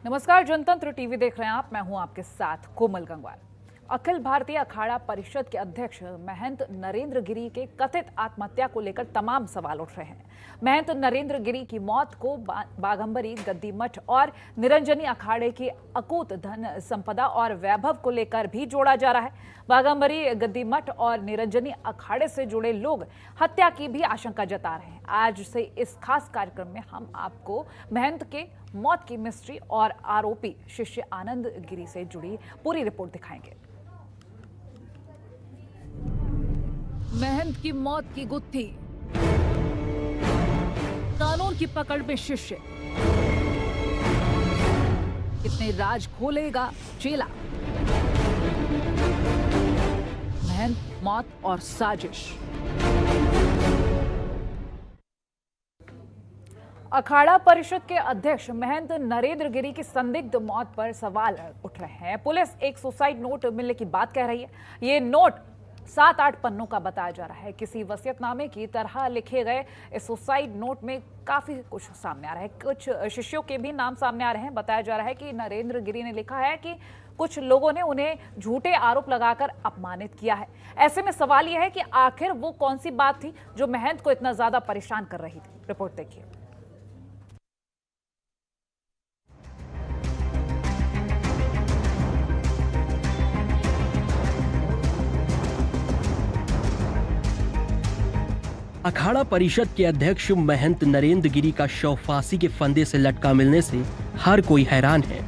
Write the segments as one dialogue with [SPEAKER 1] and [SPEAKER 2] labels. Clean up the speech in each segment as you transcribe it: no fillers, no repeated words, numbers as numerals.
[SPEAKER 1] नमस्कार, जनतंत्र टीवी देख रहे हैं आप। मैं हूं आपके साथ कोमल गंगवार। अखिल भारतीय अखाड़ा परिषद के अध्यक्ष महंत नरेंद्र गिरी के कथित आत्महत्या को लेकर तमाम सवाल उठ रहे हैं। महंत नरेंद्र गिरी की मौत को बाघंबरी, गद्दी मठ और निरंजनी अखाड़े की अकूत धन संपदा और वैभव को लेकर भी जोड़ा जा रहा है। बाघंबरी, गद्दी मठ और निरंजनी अखाड़े से जुड़े लोग हत्या की भी आशंका जता रहे हैं। आज से इस खास कार्यक्रम में हम आपको महंत के मौत की मिस्ट्री और आरोपी शिष्य आनंद गिरी से जुड़ी पूरी रिपोर्ट दिखाएंगे। महंत की मौत की गुत्थी, कानून की पकड़ में शिष्य, कितने राज खोलेगा चेला, महंत, मौत और साजिश। अखाड़ा परिषद के अध्यक्ष महंत नरेंद्र गिरी की संदिग्ध मौत पर सवाल उठ रहे हैं। पुलिस एक सुसाइड नोट मिलने की बात कह रही है। ये नोट 7-8 पन्नों का बताया जा रहा है। किसी वसीयतनामे की तरह लिखे गए इस सुसाइड नोट में काफी कुछ सामने आ रहा है। कुछ शिष्यों के भी नाम सामने आ रहे हैं। बताया जा रहा है कि नरेंद्र गिरी ने लिखा है कि कुछ लोगों ने उन्हें झूठे आरोप लगाकर अपमानित किया है। ऐसे में सवाल यह है कि आखिर वो कौन सी बात थी जो महंत को इतना ज्यादा परेशान कर रही थी। रिपोर्ट देखिए।
[SPEAKER 2] अखाड़ा परिषद के अध्यक्ष महंत नरेंद्र गिरी का शव फांसी के फंदे से लटका मिलने से हर कोई हैरान है।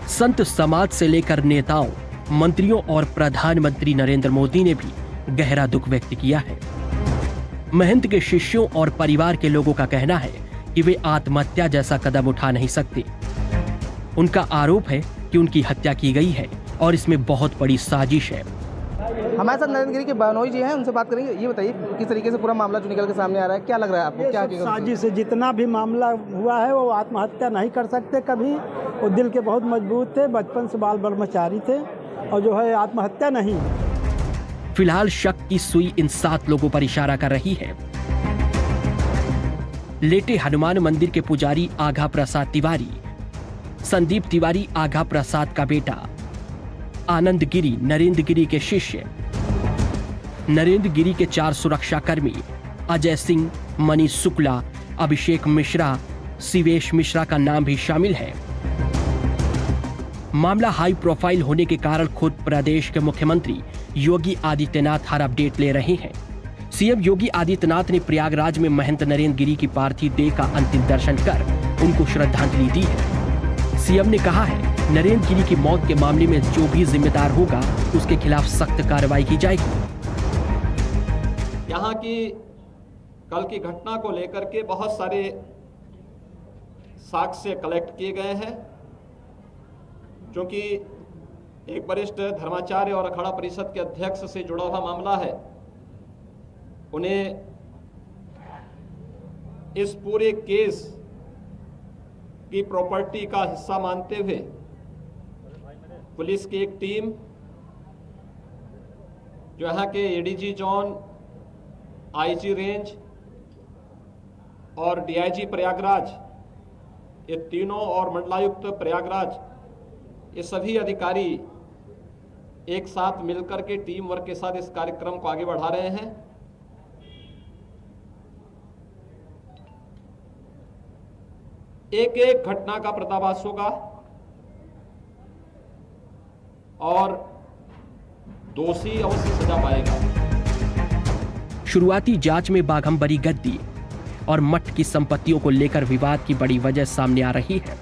[SPEAKER 2] संत समाज से लेकर नेताओं, मंत्रियों और प्रधानमंत्री नरेंद्र मोदी ने भी गहरा दुख व्यक्त किया है। महंत के शिष्यों और परिवार के लोगों का कहना है कि वे आत्महत्या जैसा कदम उठा नहीं सकते। उनका आरोप है कि उनकी हत्या की गई है और इसमें बहुत बड़ी साजिश है।
[SPEAKER 3] हमारे साथ नरेंद्र गिरी के बहनोई जी हैं, उनसे बात करेंगे। ये बताइए किस तरीके से पूरा मामला जो निकल के सामने आ रहा है, क्या लग रहा है आपको? क्या
[SPEAKER 4] साजिश से जितना भी मामला हुआ है वो आत्महत्या नहीं कर सकते कभी। वो दिल के बहुत मजबूत थे, बचपन से बाल ब्रह्मचारी थे और जो है आत्महत्या नहीं।
[SPEAKER 2] फिलहाल शक की सुई इन 7 लोगों पर इशारा कर रही है। लेटे हनुमान मंदिर के पुजारी आघा प्रसाद तिवारी, संदीप तिवारी आघा प्रसाद का बेटा, आनंद गिरी नरेंद्र गिरी के शिष्य, नरेंद्र गिरी के 4 सुरक्षाकर्मी अजय सिंह, मनीष शुक्ला, अभिषेक मिश्रा, शिवेश मिश्रा का नाम भी शामिल है। मामला हाई प्रोफाइल होने के कारण खुद प्रदेश के मुख्यमंत्री योगी आदित्यनाथ हर अपडेट ले रहे हैं। सीएम योगी आदित्यनाथ ने प्रयागराज में महंत नरेंद्र गिरी की पार्थिव देह का अंतिम दर्शन कर उनको श्रद्धांजलि दी है। सीएम ने कहा है नरेंद्र गिरी की मौत के मामले में जो भी जिम्मेदार होगा उसके खिलाफ सख्त कार्रवाई की जाएगी।
[SPEAKER 5] यहाँ की कल की घटना को लेकर के बहुत सारे साक्ष्य कलेक्ट किए गए हैं। क्योंकि एक वरिष्ठ धर्माचार्य और अखाड़ा परिषद के अध्यक्ष से जुड़ा हुआ मामला है, उन्हें इस पूरे केस की प्रॉपर्टी का हिस्सा मानते हुए पुलिस की एक टीम, जो यहाँ के एडीजी जोन, आईजी रेंज और डीआईजी प्रयागराज, ये तीनों, और मंडलायुक्त प्रयागराज, ये सभी अधिकारी एक साथ मिलकर के टीम वर्क के साथ इस कार्यक्रम को आगे बढ़ा रहे हैं। एक एक घटना का पर्दाफाश होगा और दोषी अवश्य सजा पाएगा।
[SPEAKER 2] शुरुआती जांच में बाघंबरी, गद्दी और मठ की संपत्तियों को लेकर विवाद की बड़ी वजह सामने आ रही है।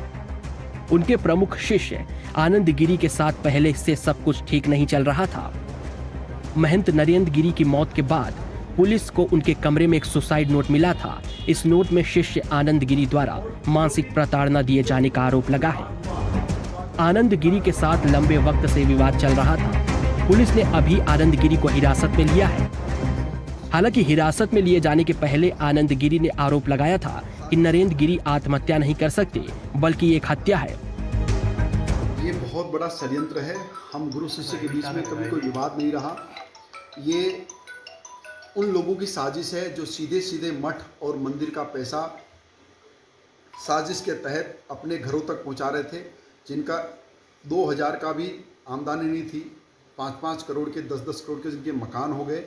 [SPEAKER 2] उनके प्रमुख शिष्य आनंद गिरी के साथ पहले से सब कुछ ठीक नहीं चल रहा था। महंत नरेंद्र गिरी की मौत के बाद पुलिस को उनके कमरे में एक सुसाइड नोट मिला था। इस नोट में शिष्य आनंद गिरी द्वारा मानसिक प्रताड़ना दिए जाने का आरोप लगा है। आनंद गिरी के साथ लंबे वक्त से विवाद चल रहा था। पुलिस ने अभी आनंद गिरी को हिरासत में लिया है। हालांकि हिरासत में लिए जाने के पहले आनंद गिरी ने आरोप लगाया था कि नरेंद्र गिरी आत्महत्या नहीं कर सकते, बल्कि एक हत्या है।
[SPEAKER 6] ये बहुत बड़ा षड्यंत्र है। हम गुरु शिष्य के बीच में कभी कोई विवाद नहीं रहा। ये उन लोगों की साजिश है जो सीधे सीधे मठ और मंदिर का पैसा साजिश के तहत अपने घरों तक पहुंचा रहे थे, जिनका 2000 का भी आमदनी नहीं थी, 5-5 करोड़ के 10-10 करोड़ के जिनके मकान हो गए।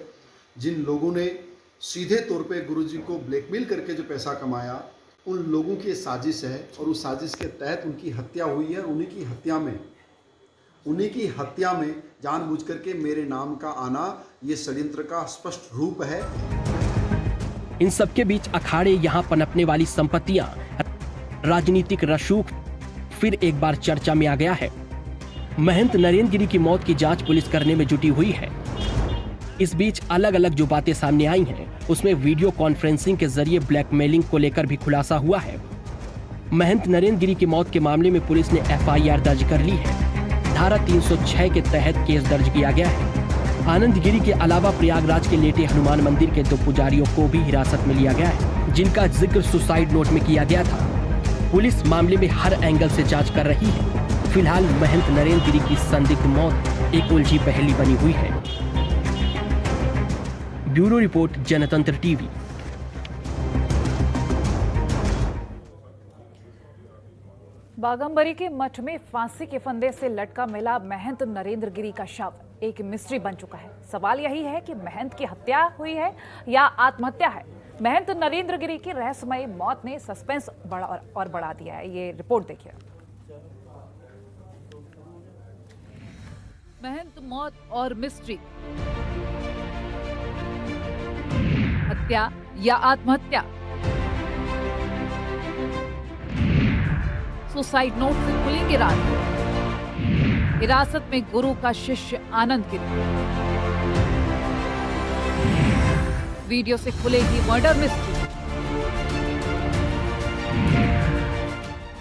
[SPEAKER 6] जिन लोगों ने सीधे तौर पे गुरुजी को ब्लैकमेल करके जो पैसा कमाया, उन लोगों की साजिश है और उस साजिश के तहत उनकी हत्या हुई है। उन्हीं की हत्या में जानबूझ करके मेरे नाम का आना ये षड्यंत्र का स्पष्ट रूप है।
[SPEAKER 2] इन सबके बीच अखाड़े यहाँ पनपने वाली संपत्तियां, राजनीतिक रसूख फिर एक बार चर्चा में आ गया है। महंत नरेंद्र गिरी की मौत की जांच पुलिस करने में जुटी हुई है। इस बीच अलग अलग जो बातें सामने आई हैं, उसमें वीडियो कॉन्फ्रेंसिंग के जरिए ब्लैकमेलिंग को लेकर भी खुलासा हुआ है। महंत नरेंद्र गिरी की मौत के मामले में पुलिस ने FIR दर्ज कर ली है। धारा 306 के तहत केस दर्ज किया गया है। आनंद गिरी के अलावा प्रयागराज के लेटे हनुमान मंदिर के 2 पुजारियों को भी हिरासत में लिया गया है, जिनका जिक्र सुसाइड नोट में किया गया था। पुलिस मामले में हर एंगल से जांच कर रही है। फिलहाल महंत नरेंद्र गिरी की संदिग्ध मौत एक उलझी पहेली बनी हुई है। Bureau report, Jantantra TV.
[SPEAKER 1] Bagambari के मठ में फांसी के फंदे से लटका मिला महंत नरेंद्र गिरी का शव एक मिस्ट्री बन चुका है। सवाल यही है कि महंत की हत्या हुई है या आत्महत्या है। महंत नरेंद्र गिरी की रहस्यमयी मौत ने सस्पेंस बढ़ा दिया है। ये रिपोर्ट देखिए। महंत मौत और मिस्ट्री, हत्या या आत्महत्या। सुसाइड नोट से खुलेंगे राज। हिरासत में गुरु का शिष्य आनंद गिरी। वीडियो से खुलेगी मर्डर मिस्ट्री।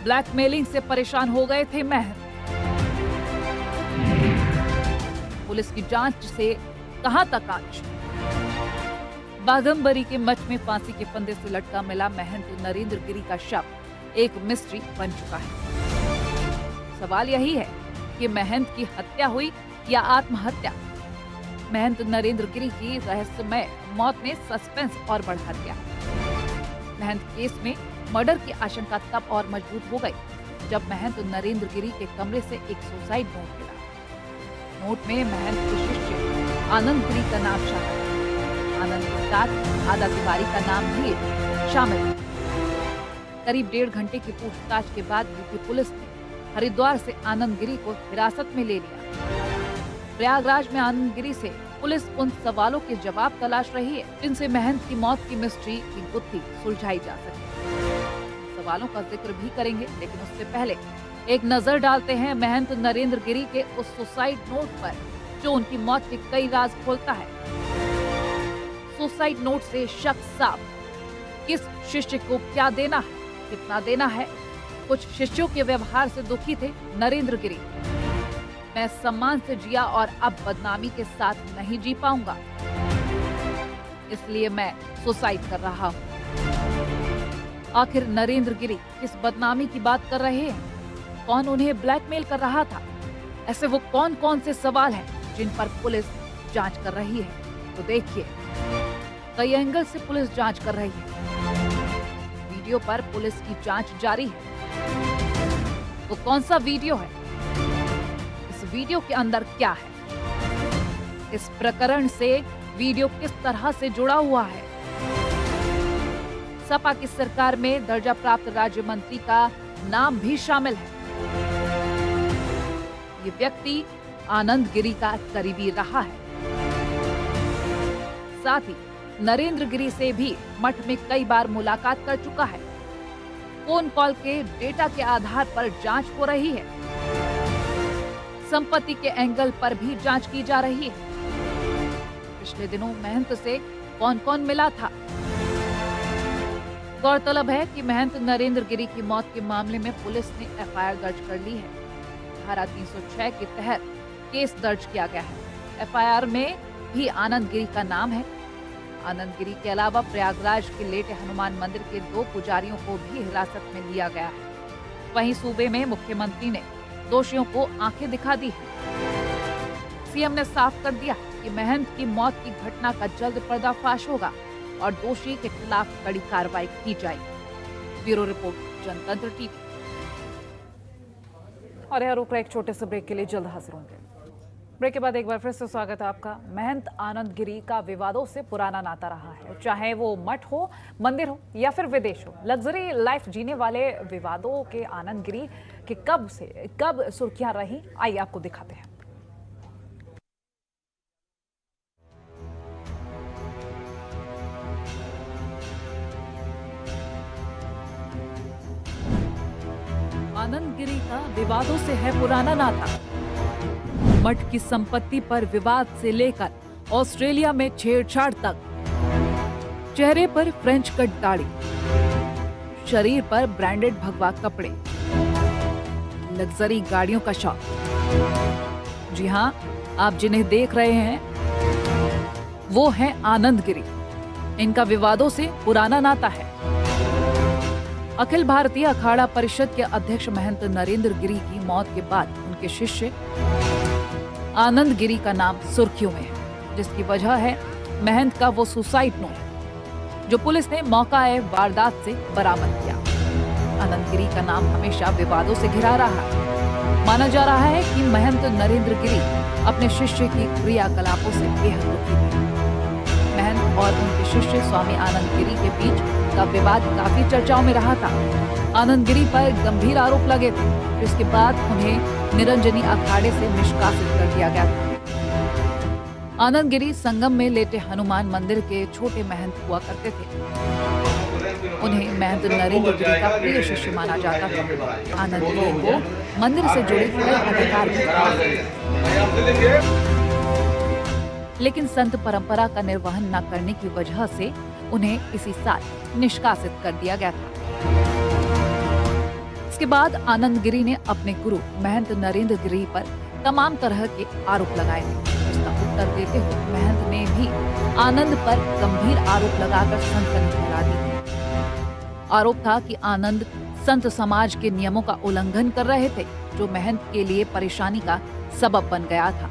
[SPEAKER 1] ब्लैकमेलिंग से परेशान हो गए थे महंत। पुलिस की जांच से कहां तक आज। बागंबरी के मठ में फांसी के फंदे से लटका मिला महंत नरेंद्र गिरी का शव एक मिस्ट्री बन चुका है। सवाल यही है कि महंत की हत्या हुई या आत्महत्या। महंत नरेंद्र गिरी की रहस्यमय मौत ने सस्पेंस और बढ़ा दिया। महंत केस में मर्डर की आशंका तब और मजबूत हो गई जब महंत नरेंद्र गिरी के कमरे से एक सुसाइड नोट मिला। नोट में महंत के शिष्य आनंद गिरी का नाम शामिल है। आनंद के साथ आदा तिवारी का नाम भी शामिल है। करीब 1.5 घंटे की पूछताछ के बाद यूपी पुलिस ने हरिद्वार से आनंद गिरी को हिरासत में ले लिया। प्रयागराज में आनंद गिरी से पुलिस उन सवालों के जवाब तलाश रही है जिनसे महंत की मौत की मिस्ट्री की गुत्थी सुलझाई जा सके। सवालों का जिक्र भी करेंगे, लेकिन उससे पहले एक नजर डालते हैं महंत नरेंद्र गिरी के उस सुसाइड नोट पर जो उनकी मौत के कई राज खोलता है। सुसाइड नोट से शक साफ। किस शिष्य को क्या देना है, कितना देना है। कुछ शिष्यों के व्यवहार से दुखी थे नरेंद्र गिरी। मैं सम्मान से जिया और अब बदनामी के साथ नहीं जी पाऊंगा, इसलिए मैं सुसाइड कर रहा हूं। आखिर नरेंद्र गिरी किस बदनामी की बात कर रहे हैं? कौन उन्हें ब्लैकमेल कर रहा था? ऐसे वो कौन कौन से सवाल हैं जिन पर पुलिस जांच कर रही है? तो देखिए, कई एंगल से पुलिस जांच कर रही है। वीडियो पर पुलिस की जांच जारी है। वो कौन सा वीडियो है? इस वीडियो के अंदर क्या है? इस प्रकरण से वीडियो किस तरह से जुड़ा हुआ है? सपा की सरकार में दर्जा प्राप्त राज्य मंत्री का नाम भी शामिल है। ये व्यक्ति आनंद गिरी का करीबी रहा है। साथ ही नरेंद्र गिरी से भी मठ में कई बार मुलाकात कर चुका है। फोन कॉल के डेटा के आधार पर जांच हो रही है। संपत्ति के एंगल पर भी जांच की जा रही है। पिछले दिनों महंत से कौन कौन मिला था? गौरतलब है कि महंत नरेंद्र गिरी की मौत के मामले में पुलिस ने FIR दर्ज कर ली है। धारा 306 के तहत केस दर्ज किया गया है। FIR में भी आनंद गिरी का नाम है। आनंद गिरी के अलावा प्रयागराज के लेटे हनुमान मंदिर के 2 पुजारियों को भी हिरासत में लिया गया है। वहीं सूबे में मुख्यमंत्री ने दोषियों को आंखें दिखा दी है। सीएम ने साफ कर दिया कि महंत की मौत की घटना का जल्द पर्दाफाश होगा और दोषी के खिलाफ कड़ी कार्रवाई की जाएगी। Bureau report, Jantantra TV. और यह रुक रहा एक छोटे से ब्रेक के लिए, जल्द हाजिर होंगे। ब्रेक के बाद एक बार फिर से स्वागत है आपका। महंत आनंद गिरी का विवादों से पुराना नाता रहा है, चाहे वो मठ हो, मंदिर हो या फिर विदेश हो। लग्जरी लाइफ जीने वाले विवादों के आनंद गिरी के कब सुर्खियां रही, आइए आपको दिखाते हैं। आनंद गिरी का विवादों से है पुराना नाता। मठ की संपत्ति पर विवाद से लेकर ऑस्ट्रेलिया में छेड़छाड़ तक, चेहरे पर फ्रेंच कट दाढ़ी, शरीर पर ब्रांडेड भगवा कपड़े, लग्जरी गाड़ियों का शौक। जी हां, आप जिन्हें देख रहे हैं वो हैं आनंद गिरी। इनका विवादों से पुराना नाता है। अखिल भारतीय अखाड़ा परिषद के अध्यक्ष महंत नरेंद्र गिरी की मौत के बाद उनके शिष्य आनंद गिरी का नाम सुर्खियों में है, जिसकी वजह है महंत का वो सुसाइड नोट जो पुलिस ने मौका-ए वारदात से बरामद किया। आनंद गिरी का नाम हमेशा विवादों से घिरा रहा है। माना जा रहा है कि महंत नरेंद्र गिरी अपने शिष्य की क्रियाकलापों से बेहद दुखी थे। महंत और उनके शिष्य स्वामी आनंद गिरी के बीच का विवाद काफी चर्चाओं में रहा था। आनंद गिरी पर गंभीर आरोप लगे थे, जिसके बाद उन्हें निरंजनी अखाड़े से निष्कासित कर दिया गया था। आनंद गिरी संगम में लेटे हनुमान मंदिर के छोटे महंत हुआ करते थे। उन्हें महंत नरेंद्र गिरी का प्रिय शिष्य माना जाता था। आनंद गिरी को मंदिर से जुड़े कई अधिकार थे, लेकिन संत परंपरा का निर्वहन न करने की वजह से उन्हें इसी साल निष्कासित कर दिया गया था। इसके बाद आनंद गिरी ने अपने गुरु महंत नरेंद्र गिरी पर तमाम तरह के आरोप लगाए थे। इसका उत्तर देते हुए महंत ने भी आनंद पर गंभीर आरोप लगाकर सनसनी फैला दी थी। आरोप था कि आनंद संत समाज के नियमों का उल्लंघन कर रहे थे, जो महंत के लिए परेशानी का सबब बन गया था।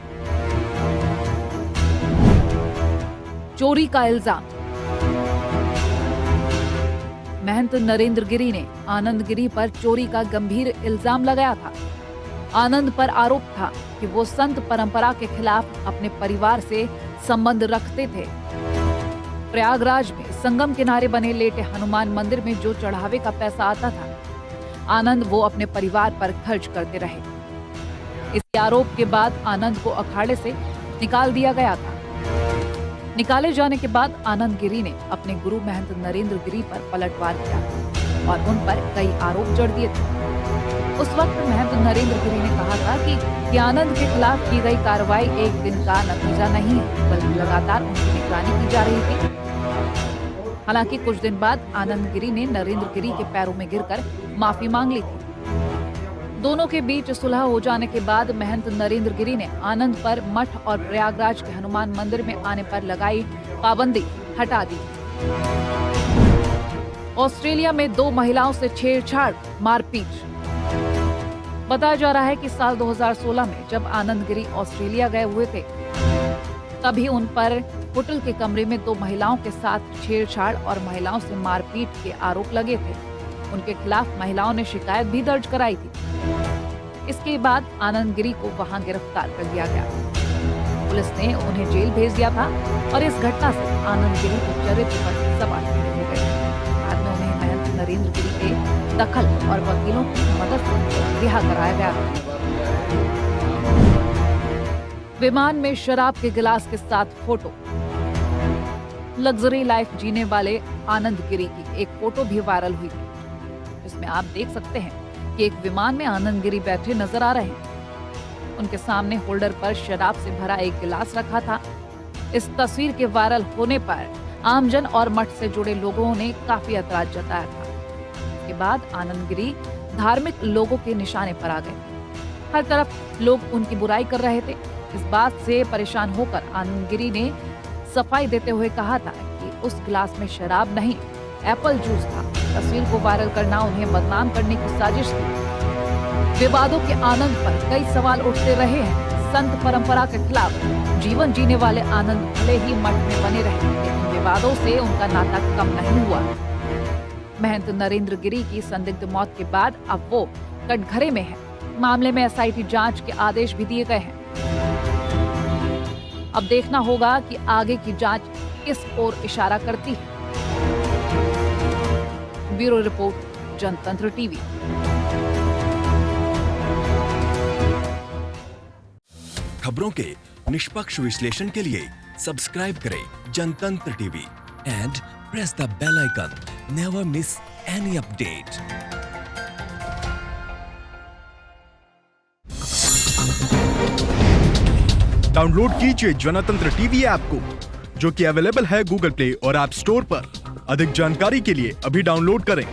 [SPEAKER 1] चोरी का इल्जाम। महंत नरेंद्र गिरी ने आनंद गिरी पर चोरी का गंभीर इल्जाम लगाया था। आनंद पर आरोप था कि वो संत परंपरा के खिलाफ अपने परिवार से संबंध रखते थे। प्रयागराज में संगम किनारे बने लेटे हनुमान मंदिर में जो चढ़ावे का पैसा आता था, आनंद वो अपने परिवार पर खर्च करते रहे। इस आरोप के बाद आनंद को अखाड़े से निकाल दिया गया था। निकाले जाने के बाद आनंद गिरी ने अपने गुरु महंत नरेंद्र गिरी पर पलटवार किया और उन पर कई आरोप जड़ दिए थे। उस वक्त महंत नरेंद्र गिरी ने कहा था कि आनंद के खिलाफ की गई कार्रवाई एक दिन का नतीजा नहीं है, बल्कि लगातार उनकी निगरानी की जा रही थी। हालांकि कुछ दिन बाद आनंद गिरी ने नरेंद्र गिरी के पैरों में गिरकर माफी मांग ली थी। दोनों के बीच सुलह हो जाने के बाद महंत नरेंद्र गिरी ने आनंद पर मठ और प्रयागराज के हनुमान मंदिर में आने पर लगाई पाबंदी हटा दी। ऑस्ट्रेलिया में 2 महिलाओं से छेड़छाड़, मारपीट। बताया जा रहा है कि साल 2016 में जब आनंद गिरी ऑस्ट्रेलिया गए हुए थे, तभी उन पर होटल के कमरे में 2 महिलाओं के साथ छेड़छाड़ और महिलाओं से मारपीट के आरोप लगे थे। उनके खिलाफ महिलाओं ने शिकायत भी दर्ज कराई थी। इसके बाद आनंद गिरी को वहां गिरफ्तार कर लिया गया। पुलिस ने उन्हें जेल भेज दिया था और इस घटना से आनंद गिरी के चरित्र पर सवाल खड़े हो गए। बाद में उन्हें महंत नरेंद्र गिरी के दखल और वकीलों की मदद से रिहा कराया गया। विमान में शराब के गिलास के साथ फोटो। लग्जरी लाइफ जीने वाले आनंद गिरी की एक फोटो भी वायरल हुई थी, जिसमें आप देख सकते हैं कि एक विमान में आनंद गिरी बैठे नजर आ रहे हैं। उनके सामने होल्डर पर शराब से भरा एक गिलास रखा था। इस तस्वीर के वायरल होने पर आमजन और मठ से जुड़े लोगों ने काफी ऐतराज जताया था। इसके बाद आनंद गिरी धार्मिक लोगों के निशाने पर आ गए। हर तरफ लोग उनकी बुराई कर रहे थे। इस बात से परेशान होकर आनंद गिरी ने सफाई देते हुए कहा था कि उस गिलास में शराब नहीं, एप्पल जूस था। तस्वीर को वायरल करना उन्हें बदनाम करने की साजिश थी। विवादों के आनंद पर कई सवाल उठते रहे हैं। संत परंपरा के खिलाफ जीवन जीने वाले आनंद भले ही मठ में बने रहे, लेकिन विवादों से उनका नाता कम नहीं हुआ। महंत नरेंद्र गिरी की संदिग्ध मौत के बाद अब वो कटघरे में है। मामले में एसआईटी जांच के आदेश भी दिए गए हैं। अब देखना होगा कि आगे की जांच किस ओर इशारा करती है। Bureau report, Jantantra TV.
[SPEAKER 7] खबरों के निष्पक्ष विश्लेषण के लिए सब्सक्राइब करें Jantantra TV and press the bell icon. Never miss any update.
[SPEAKER 8] Download कीजिए जनतंत्र टीवी ऐप को, जो कि अवेलेबल है गूगल प्ले और ऐप स्टोर पर। अधिक जानकारी के लिए अभी डाउनलोड करें।